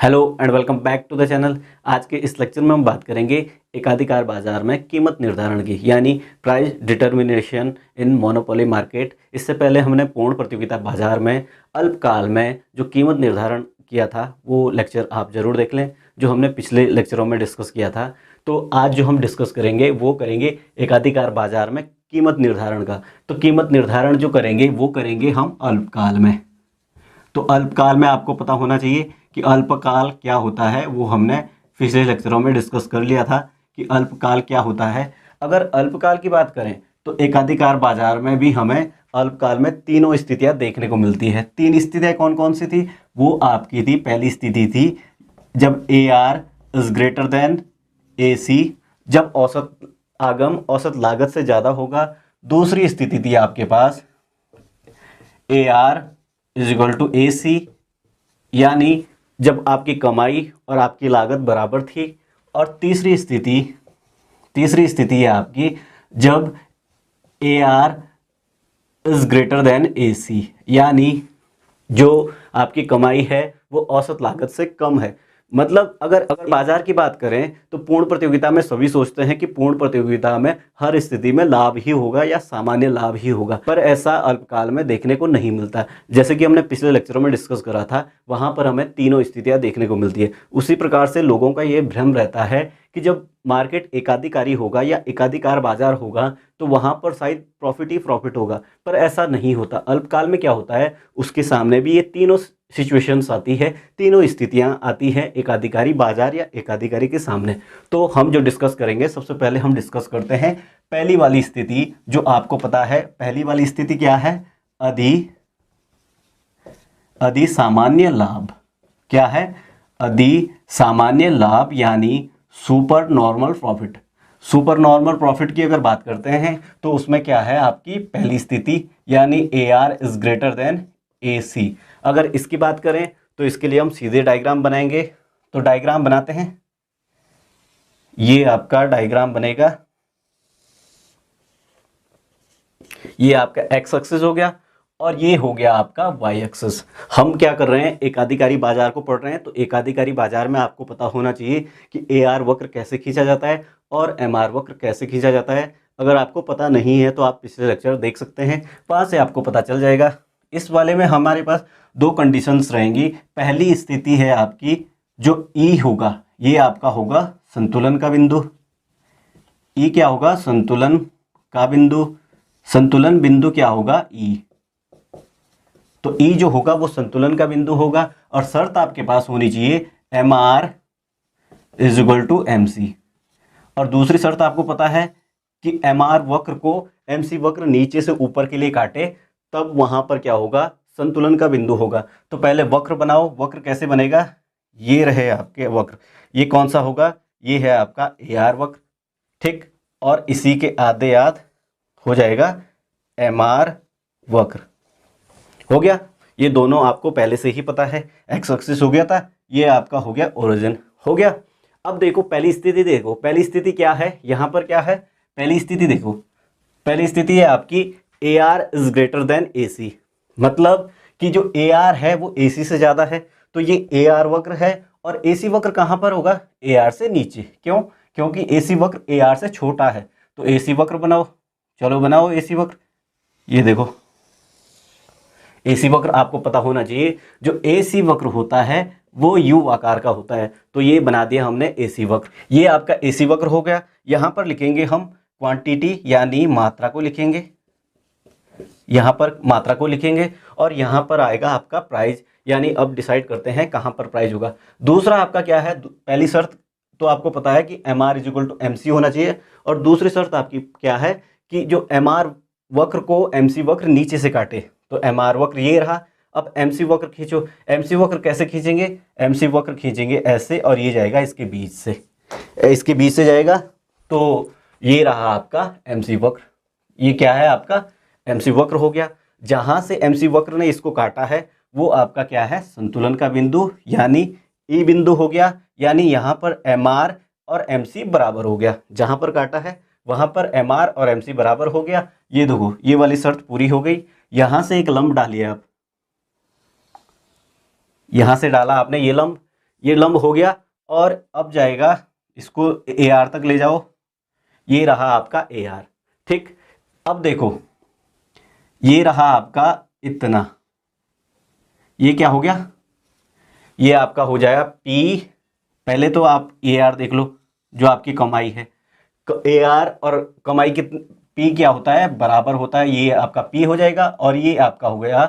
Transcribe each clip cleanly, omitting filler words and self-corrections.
Hello and welcome back to the channel. आज के इस लेक्चर में हम बात करेंगे एकाधिकार बाजार में कीमत निर्धारण की, यानी price determination in monopoly market. इससे पहले हमने पूर्ण प्रतियोगिता बाजार में अल्पकाल में जो कीमत निर्धारण किया था वो लेक्चर आप ज़रूर देख लें, जो हमने पिछले लेक्चरों में डिस्कस किया था। तो आज जो हम डिस्कस करेंगे वो करेंगे एकाधिकार बाजार में कीमत निर्धारण का। तो कीमत निर्धारण जो करेंगे वो करेंगे हम अल्पकाल में। तो अल्पकाल में आपको पता होना चाहिए कि अल्पकाल क्या होता है, वो हमने पिछले लेक्चरों में डिस्कस कर लिया था कि अल्पकाल क्या होता है। अगर अल्पकाल की बात करें तो एकाधिकार बाजार में भी हमें अल्पकाल में तीनों स्थितियां देखने को मिलती है। तीन स्थितियां कौन कौन सी थी? वो आपकी थी, पहली स्थिति थी जब A R is greater than A C, जब औसत आगम औसत लागत से ज़्यादा होगा। दूसरी स्थिति थी आपके पास A R is equal to A C, यानी जब आपकी कमाई और आपकी लागत बराबर थी। और तीसरी स्थिति है आपकी जब A R is greater than A C, यानी जो आपकी कमाई है वो औसत लागत से कम है। मतलब अगर बाजार की बात करें तो पूर्ण प्रतियोगिता में सभी सोचते हैं कि पूर्ण प्रतियोगिता में हर स्थिति में लाभ ही होगा या सामान्य लाभ ही होगा, पर ऐसा अल्पकाल में देखने को नहीं मिलता। जैसे कि हमने पिछले लेक्चरों में डिस्कस करा था, वहां पर हमें तीनों स्थितियां देखने को मिलती है। उसी प्रकार से लोगों का ये भ्रम रहता है कि जब मार्केट एकाधिकारी होगा या एकाधिकार बाजार होगा तो वहां पर शायद प्रॉफिट ही प्रॉफिट होगा, पर ऐसा नहीं होता। अल्पकाल में क्या होता है, उसके सामने भी ये तीनों सिचुएशंस आती है, तीनों स्थितियां आती हैं एकाधिकारी बाजार या एकाधिकारी के सामने। तो हम जो डिस्कस करेंगे, सबसे पहले हम डिस्कस करते हैं पहली वाली स्थिति, जो आपको पता है। पहली वाली स्थिति क्या है? अधि सामान्य लाभ। क्या है? अधि सामान्य लाभ, यानी super normal profit. Super normal profit की अगर बात करते हैं तो उसमें क्या है आपकी पहली स्थिति, यानी A R is greater than A C. अगर इसकी बात करें तो इसके लिए हम सीधे डायग्राम बनाएंगे। तो डायग्राम बनाते हैं। ये आपका डायग्राम बनेगा, ये आपका एक्स एक्सिस हो गया और ये हो गया आपका वाई एक्सिस। हम क्या कर रहे हैं, एकाधिकारी बाजार को पढ़ रहे हैं। तो एकाधिकारी बाजार में आपको पता होना चाहिए कि ए आर वक्र कैसे खींचा जाता है और एम आर वक्र कैसे खींचा जाता है। अगर आपको पता नहीं है तो आप पिछले लेक्चर देख सकते हैं, वहां से आपको पता चल जाएगा। इस वाले में हमारे पास दो कंडीशंस रहेंगी। पहली स्थिति है आपकी जो ई होगा, ये आपका होगा संतुलन का बिंदु। ई क्या होगा? संतुलन का बिंदु। संतुलन बिंदु क्या होगा? ई। तो ई जो होगा वो संतुलन का बिंदु होगा और शर्त आपके पास होनी चाहिए M R is equal to M C. और दूसरी शर्त आपको पता है कि एम आर वक्र को एम सी वक्र नीचे से ऊपर के लिए काटे, तब वहां पर क्या होगा? संतुलन का बिंदु होगा। तो पहले वक्र बनाओ। वक्र कैसे बनेगा? ये रहे आपके वक्र। ये कौन सा होगा? ये है आपका ए आर वक्र, ठीक। और इसी के आधे आध हो जाएगा एम आर वक्र। हो गया। ये दोनों आपको पहले से ही पता है। एक्स एक्सिस हो गया था, ये आपका हो गया ओरिजिन। हो गया। अब देखो पहली स्थिति, देखो पहली स्थिति क्या है। यहाँ पर क्या है पहली स्थिति? देखो पहली स्थिति है आपकी A R is greater than A C, मतलब कि जो ए आर है वो ए सी से ज़्यादा है। तो ये ए आर वक्र है और ए सी वक्र कहाँ पर होगा? ए आर से नीचे। क्यों? क्योंकि ए सी वक्र ए आर से छोटा है। तो ए सी वक्र बनाओ। चलो बनाओ ए सी वक्र। ये देखो ए सी वक्र आपको पता होना चाहिए, जो ए सी वक्र होता है वो यू आकार का होता है। तो ये बना दिया हमने ए सी वक्र। ये आपका ए सी वक्र हो गया। यहाँ पर लिखेंगे हम क्वांटिटी, यानी मात्रा को लिखेंगे। यहाँ पर मात्रा को लिखेंगे और यहाँ पर आएगा आपका प्राइस, यानी अब डिसाइड करते हैं कहाँ पर प्राइस होगा। दूसरा आपका क्या है? पहली शर्त तो आपको पता है कि M R is equal to M C होना चाहिए। और दूसरी शर्त आपकी क्या है कि जो एम आर वक्र को एम सी वक्र नीचे से काटे। तो एम आर वक्र ये रहा। अब एम सी वक्र खींचो। एम सी वक्र कैसे खींचेंगे? एम सी वक्र खींचेंगे ऐसे, और ये जाएगा इसके बीच से, इसके बीच से जाएगा। तो ये रहा आपका एम सी वक्र। ये क्या है आपका? एम सी वक्र हो गया। जहाँ से एम सी वक्र ने इसको काटा है वो आपका क्या है? संतुलन का बिंदु, यानी ई बिंदु हो गया। यानी यहाँ पर एम आर और एम सी बराबर हो गया। जहाँ पर काटा है वहाँ पर एम आर और एम सी बराबर हो गया। ये देखो ये वाली शर्त पूरी हो गई। यहाँ से एक लंब डालिए आप, यहाँ से डाला आपने ये लंब, ये लंब हो गया और अब जाएगा, इसको ए आर तक ले जाओ, ये रहा आपका ए आर। ठीक, अब देखो ये रहा आपका इतना, ये क्या हो गया, ये आपका हो जाएगा पी। पहले तो आप ए आर देख लो जो आपकी कमाई है, ए आर और कमाई कितनी, पी क्या होता है, बराबर होता है, ये आपका पी हो जाएगा और ये आपका हो गया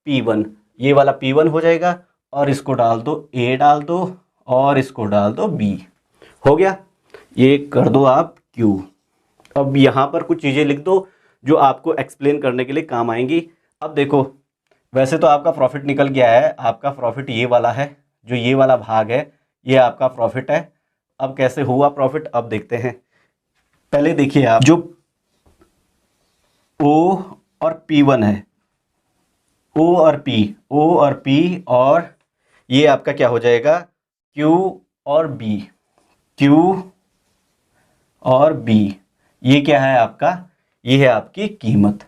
पी वन, ये वाला पी वन हो जाएगा और इसको डाल दो ए डाल दो और इसको डाल दो बी, हो गया। ये कर दो आप क्यू। अब यहाँ पर कुछ चीज़ें लिख दो जो आपको एक्सप्लेन करने के लिए काम आएंगी। अब देखो वैसे तो आपका प्रॉफिट निकल गया है, आपका प्रॉफिट ये वाला है, जो ये वाला भाग है ये आपका प्रॉफिट है। अब कैसे हुआ प्रॉफिट, अब देखते हैं। पहले देखिए आप, जो ओ और पी वन है, ओ और पी और ये आपका क्या हो जाएगा, क्यू और बी, क्यू और बी, ये क्या है आपका, ये है आपकी कीमत,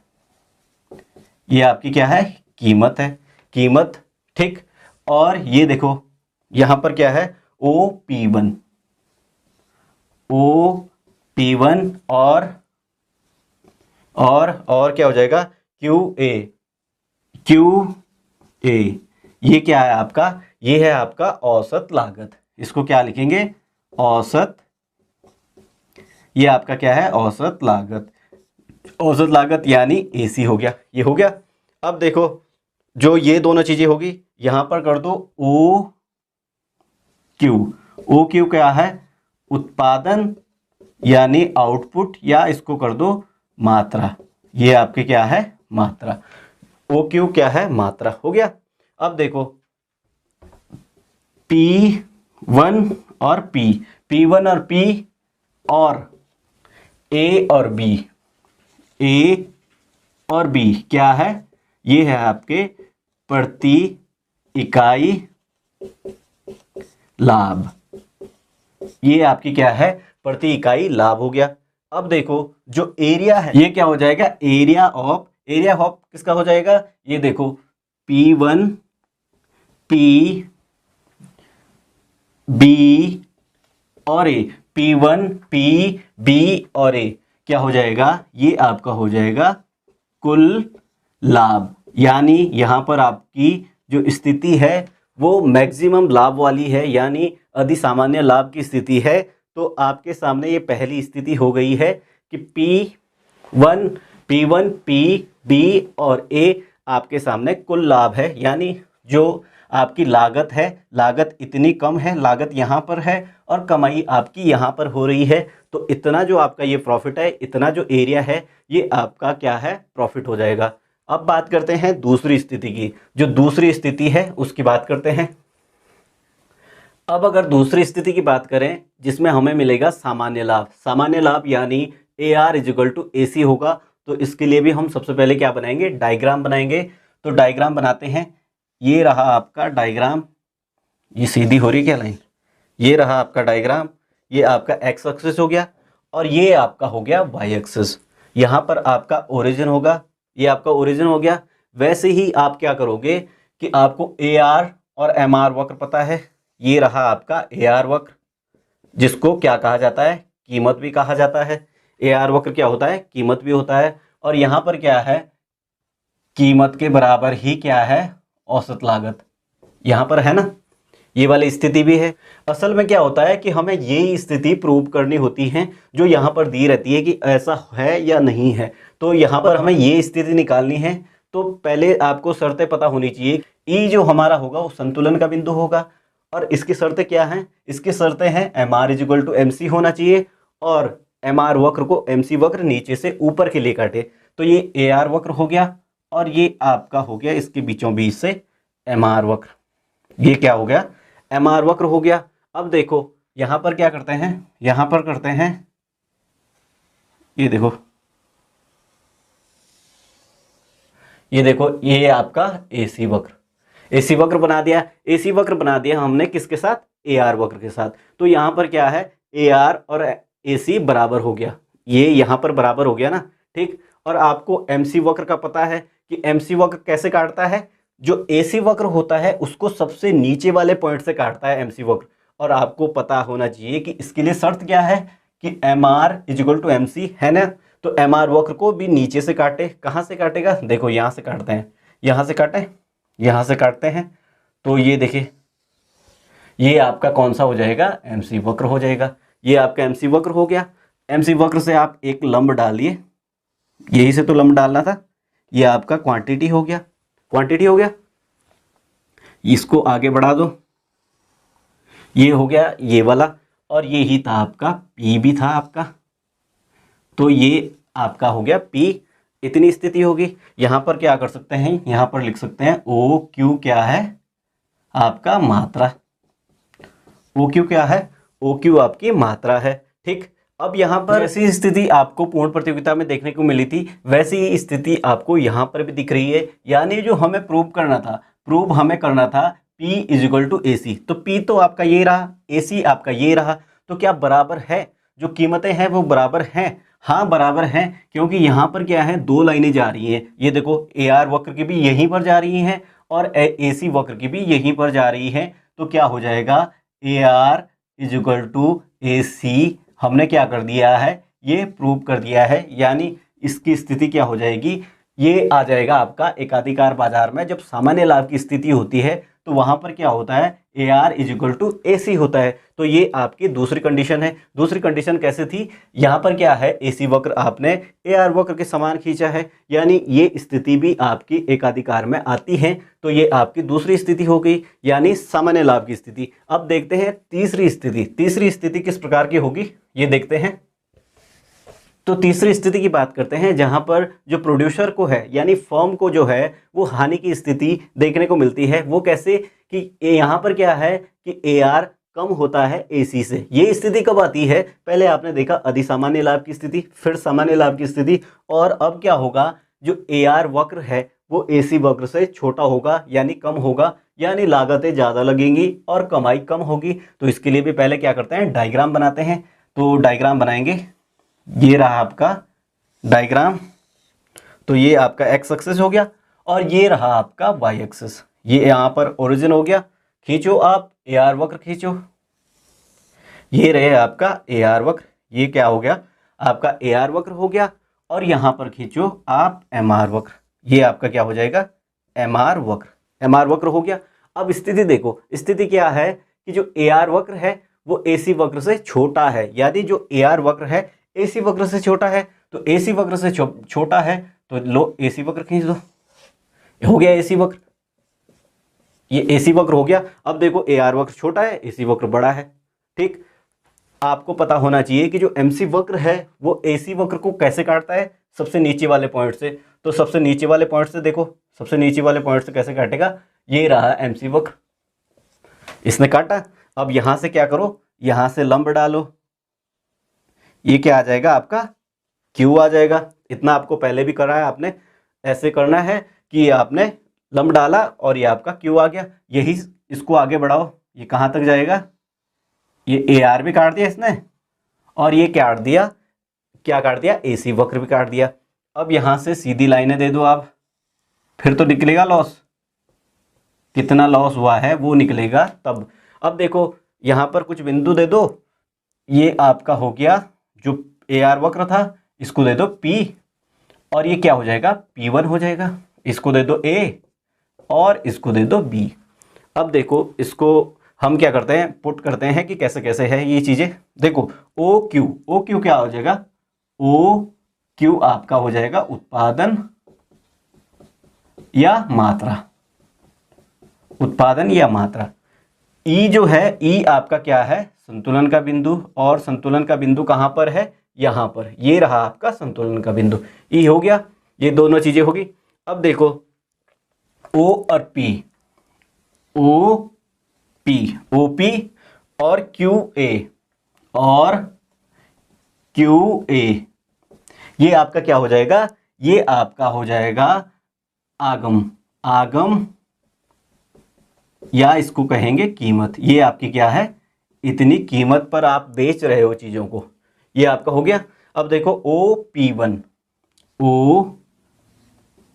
ये आपकी क्या है, कीमत है, कीमत। ठीक, और ये देखो यहां पर क्या है, O P one, O P one और क्या हो जाएगा, क्यू ए, ये क्या है आपका, ये है आपका औसत लागत। इसको क्या लिखेंगे, औसत, ये आपका क्या है, औसत लागत, औसत लागत यानी एसी हो गया, ये हो गया। अब देखो जो ये दोनों चीजें होगी, यहां पर कर दो ओ क्यू क्या है, उत्पादन यानी आउटपुट, या इसको कर दो मात्रा, ये आपके क्या है, मात्रा, ओ क्यू क्या है, मात्रा, हो गया। अब देखो पी वन और पी वन और पी और ए और बी क्या है, ये है आपके प्रति इकाई लाभ, ये आपकी क्या है, प्रति इकाई लाभ हो गया। अब देखो जो एरिया है ये क्या हो जाएगा, एरिया ऑफ किसका हो जाएगा, ये देखो पी वन पी बी और ए, पी वन पी बी और ए क्या हो जाएगा, ये आपका हो जाएगा कुल लाभ। यानी यहां पर आपकी जो स्थिति है वो मैक्सिमम लाभ वाली है, यानी अधिसामान्य लाभ की स्थिति है। तो आपके सामने ये पहली स्थिति हो गई है कि P1 P B और A आपके सामने कुल लाभ है, यानी जो आपकी लागत है, लागत इतनी कम है, लागत यहाँ पर है और कमाई आपकी यहाँ पर हो रही है। तो इतना जो आपका ये प्रॉफिट है, इतना जो एरिया है, ये आपका क्या है, प्रॉफिट हो जाएगा। अब बात करते हैं दूसरी स्थिति की, जो दूसरी स्थिति है उसकी बात करते हैं। अब अगर दूसरी स्थिति की बात करें जिसमें हमें मिलेगा सामान्य लाभ यानी AR इजिकल टू AC होगा। तो इसके लिए भी हम सबसे पहले क्या बनाएंगे, डायग्राम बनाएंगे। तो डायग्राम बनाते हैं, ये रहा आपका डायग्राम, ये सीधी हो रही क्या लाइन, ये रहा आपका डायग्राम, ये आपका एक्स एक्सिस हो गया और ये आपका हो गया वाई एक्सिस। यहाँ पर आपका ओरिजिन होगा, ये आपका ओरिजिन हो गया। वैसे ही आप क्या करोगे कि आपको AR और MR वक्र पता है, ये रहा आपका AR वक्र, जिसको क्या कहा जाता है, कीमत भी कहा जाता है। AR वक्र क्या होता है, कीमत भी होता है। और यहाँ पर क्या है, कीमत के बराबर ही क्या है, औसत लागत, यहाँ पर है ना, ये वाली स्थिति भी है। असल में क्या होता है कि हमें ये स्थिति प्रूव करनी होती है जो यहाँ पर दी रहती है कि ऐसा है या नहीं है। तो यहाँ पर हमें ये स्थिति निकालनी है। तो पहले आपको शर्तें पता होनी चाहिए। ई जो हमारा होगा वो संतुलन का बिंदु होगा और इसकी शर्तें क्या हैं, इसकी शर्तें हैं MR इजिकल टू MC होना चाहिए और MR वक्र को MC वक्र नीचे से ऊपर के लिए काटे। तो ये AR वक्र हो गया और ये आपका हो गया इसके बीचों बीच से MR वक्र, ये क्या हो गया, MR वक्र हो गया। अब देखो यहां पर क्या करते हैं, यहां पर करते हैं, ये देखो, ये देखो, ये आपका AC वक्र, AC वक्र बना दिया। AC वक्र बना दिया हमने किसके साथ, AR वक्र के साथ। तो यहां पर क्या है, AR और AC बराबर हो गया, ये यहां पर बराबर हो गया ना, ठीक। और आपको MC वक्र का पता है कि MC वक्र कैसे काटता है, जो एसी वक्र होता है उसको सबसे नीचे वाले पॉइंट से काटता है एमसी वक्र। और आपको पता होना चाहिए कि इसके लिए शर्त क्या है कि M R is equal to M C है ना। तो एम आर वक्र को भी नीचे से काटे, कहाँ से काटेगा, देखो यहाँ से काटते हैं, यहाँ से काटें, यहाँ से काटते हैं। तो ये देखिए ये आपका कौन सा हो जाएगा, एमसी वक्र हो जाएगा। ये आपका एमसी वक्र हो गया। एमसी वक्र से आप एक लंब डालिए, यही से तो लंब डालना था। ये आपका क्वांटिटी हो गया, क्वांटिटी हो गया। इसको आगे बढ़ा दो, ये हो गया ये वाला, और ये ही था आपका पी भी था आपका। तो ये आपका हो गया पी। इतनी स्थिति होगी। यहाँ पर क्या कर सकते हैं, यहाँ पर लिख सकते हैं ओ क्यू क्या है, आपका मात्रा। ओ क्यू क्या है, ओ क्यू आपकी मात्रा है। ठीक, अब यहाँ पर ऐसी स्थिति आपको पूर्ण प्रतियोगिता में देखने को मिली थी, वैसी ही स्थिति आपको यहाँ पर भी दिख रही है। यानी जो हमें प्रूव करना था, प्रूव हमें करना था P इजिकल टू ए सी। तो P तो आपका ये रहा, ए सी आपका ये रहा। तो क्या बराबर है, जो कीमतें हैं वो बराबर हैं? हाँ बराबर हैं, क्योंकि यहाँ पर क्या है, दो लाइनें जा रही हैं। ये देखो ए आर वक्र की भी यहीं पर जा रही हैं और ए सी वक्र की भी यहीं पर जा रही है। तो क्या हो जाएगा, A R is equal to A सी हमने क्या कर दिया है, ये प्रूव कर दिया है। यानी इसकी स्थिति क्या हो जाएगी, ये आ जाएगा आपका एकाधिकार बाजार में जब सामान्य लाभ की स्थिति होती है तो वहां पर क्या होता है, A R is equal to A सी होता है। तो ये आपकी दूसरी कंडीशन है। दूसरी कंडीशन कैसे थी, यहाँ पर क्या है, ए सी वक्र आपने ए आर वक्र के समान खींचा है, यानी ये स्थिति भी आपकी एकाधिकार में आती है। तो ये आपकी दूसरी स्थिति हो गई, यानी सामान्य लाभ की स्थिति। अब देखते हैं तीसरी स्थिति। तीसरी स्थिति किस प्रकार की होगी, ये देखते हैं। तो तीसरी स्थिति की बात करते हैं, जहां पर जो प्रोड्यूसर को है यानी फर्म को जो है वो हानि की स्थिति देखने को मिलती है। वो कैसे कि यहाँ पर क्या है कि ए आर कम होता है ए सी से। ये स्थिति कब आती है, पहले आपने देखा अधिसामान्य लाभ की स्थिति, फिर सामान्य लाभ की स्थिति, और अब क्या होगा, जो ए आर वक्र है वो ए सी वक्र से छोटा होगा यानी कम होगा, यानी लागतें ज़्यादा लगेंगी और कमाई कम होगी। तो इसके लिए भी पहले क्या करते हैं, डायग्राम बनाते हैं। तो डायग्राम बनाएंगे, ये रहा आपका डायग्राम। तो ये आपका एक्स एक्सिस हो गया और ये रहा आपका वाई एक्सिस। ये यहाँ पर ओरिजिन हो गया, खींचो आप ए आर वक्र खींचो, ये रहे आपका ए आर वक्र। ये क्या हो गया, आपका ए आर वक्र हो गया। और यहाँ पर खींचो आप एम आर वक्र, ये आपका क्या हो जाएगा, एम आर वक्र। एम आर वक्र हो गया। अब स्थिति देखो, स्थिति क्या है कि जो ए आर वक्र है वो ए सी वक्र से छोटा है, यानी जो ए आर वक्र है ए सी वक्र से छोटा है। तो ए सी वक्र से छोटा है तो लो ए सी वक्र खींच दो, हो गया ए सी वक्र। ये ए सी वक्र हो गया। अब देखो ए आर वक्र छोटा है, ए सी वक्र बड़ा है। ठीक, आपको पता होना चाहिए कि जो एम सी वक्र है वो ए सी वक्र को कैसे काटता है, सबसे नीचे वाले पॉइंट से। तो सबसे नीचे वाले पॉइंट से देखो, सबसे नीचे वाले पॉइंट से कैसे काटेगा, ये रहा एम सी वक्र, इसने काटा। अब यहां से क्या करो, यहां से लंब डालो, ये क्या आ जाएगा आपका क्यू आ जाएगा। इतना आपको पहले भी करा है आपने, ऐसे करना है कि आपने लंब डाला और ये आपका क्यू आ गया। यही इसको आगे बढ़ाओ, ये कहाँ तक जाएगा, ये ए आर भी काट दिया इसने और ये काट दिया, क्या काट दिया, ए सी वक्र भी काट दिया। अब यहाँ से सीधी लाइनें दे दो आप, फिर तो निकलेगा लॉस, कितना लॉस हुआ है वो निकलेगा तब। अब देखो यहाँ पर कुछ बिंदु दे दो, ये आपका हो गया जो ए आर वक्र था, इसको दे दो P और ये क्या हो जाएगा, P1 हो जाएगा। इसको दे दो A और इसको दे दो B। अब देखो इसको हम क्या करते हैं, पुट करते हैं कि कैसे कैसे है ये चीज़ें। देखो ओ क्यू क्या हो जाएगा, ओ क्यू आपका हो जाएगा उत्पादन या मात्रा, उत्पादन या मात्रा। ई जो है, ई आपका क्या है, संतुलन का बिंदु, और संतुलन का बिंदु कहाँ पर है, यहाँ पर, ये रहा आपका संतुलन का बिंदु। ई हो गया, ये दोनों चीजें होगी। अब देखो ओ और पी, ओ पी और क्यू ए और क्यू ए, ये आपका क्या हो जाएगा, ये आपका हो जाएगा आगम या इसको कहेंगे कीमत। ये आपकी क्या है, इतनी कीमत पर आप बेच रहे हो चीज़ों को, ये आपका हो गया। अब देखो ओ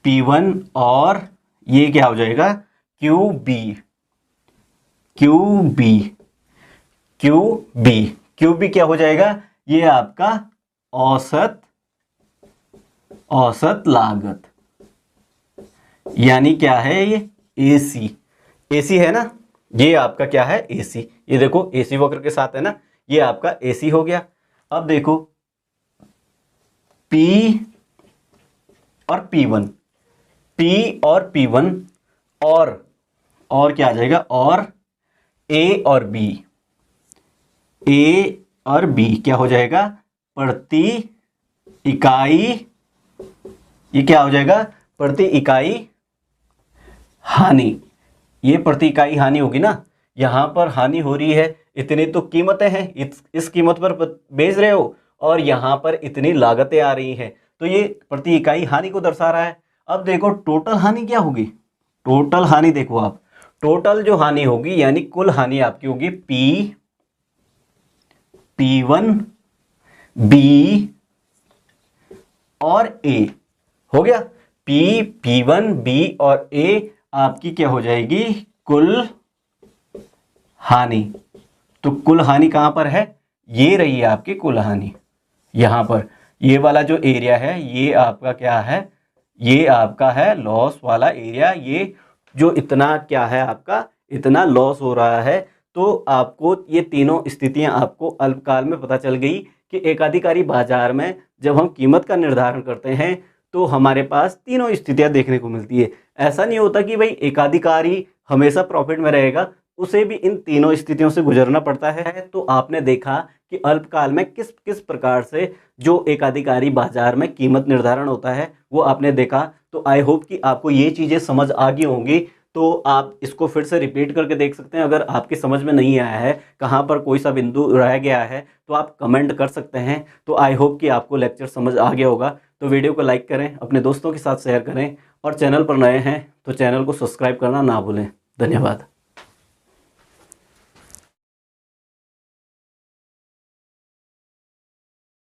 पी वन और ये क्या हो जाएगा, Q B, Q B, Q B, Q B क्या हो जाएगा, ये आपका औसत, औसत लागत, यानी क्या है ये, एसी, एसी है ना, ये आपका क्या है, एसी, ये देखो एसी वक्र के साथ है ना, ये आपका एसी हो गया। अब देखो P और P1, P और P1 और क्या आ जाएगा, और A और B, A और B क्या हो जाएगा, प्रति इकाई, ये क्या हो जाएगा, प्रति इकाई हानि, ये प्रति इकाई हानि होगी ना, यहां पर हानि हो रही है, इतनी तो कीमतें हैं, इस कीमत पर बेच रहे हो और यहां पर इतनी लागतें आ रही हैं, तो ये प्रति इकाई हानि को दर्शा रहा है। अब देखो टोटल हानि क्या होगी, टोटल हानि देखो आप, टोटल जो हानि होगी यानी कुल हानि आपकी होगी P1 B और A, हो गया, P1 B और A आपकी क्या हो जाएगी, कुल हानि। तो कुल हानि कहां पर है, ये रही है आपकी कुल हानि, यहां पर ये वाला जो एरिया है ये आपका क्या है, ये आपका है लॉस वाला एरिया, ये जो इतना क्या है आपका, इतना लॉस हो रहा है। तो आपको ये तीनों स्थितियां आपको अल्पकाल में पता चल गई कि एकाधिकारी बाजार में जब हम कीमत का निर्धारण करते हैं तो हमारे पास तीनों स्थितियां देखने को मिलती है। ऐसा नहीं होता कि भाई एकाधिकारी हमेशा प्रॉफिट में रहेगा, उसे भी इन तीनों स्थितियों से गुजरना पड़ता है। तो आपने देखा कि अल्पकाल में किस किस प्रकार से जो एकाधिकारी बाजार में कीमत निर्धारण होता है वो आपने देखा। तो आई होप कि आपको ये चीज़ें समझ आ गई होंगी। तो आप इसको फिर से रिपीट करके देख सकते हैं, अगर आपकी समझ में नहीं आया है, कहाँ पर कोई सा बिंदु रह गया है तो आप कमेंट कर सकते हैं। तो आई होप कि आपको लेक्चर समझ आ गया होगा। तो वीडियो को लाइक करें, अपने दोस्तों के साथ शेयर करें और चैनल पर नए हैं तो चैनल को सब्सक्राइब करना ना भूलें। धन्यवाद।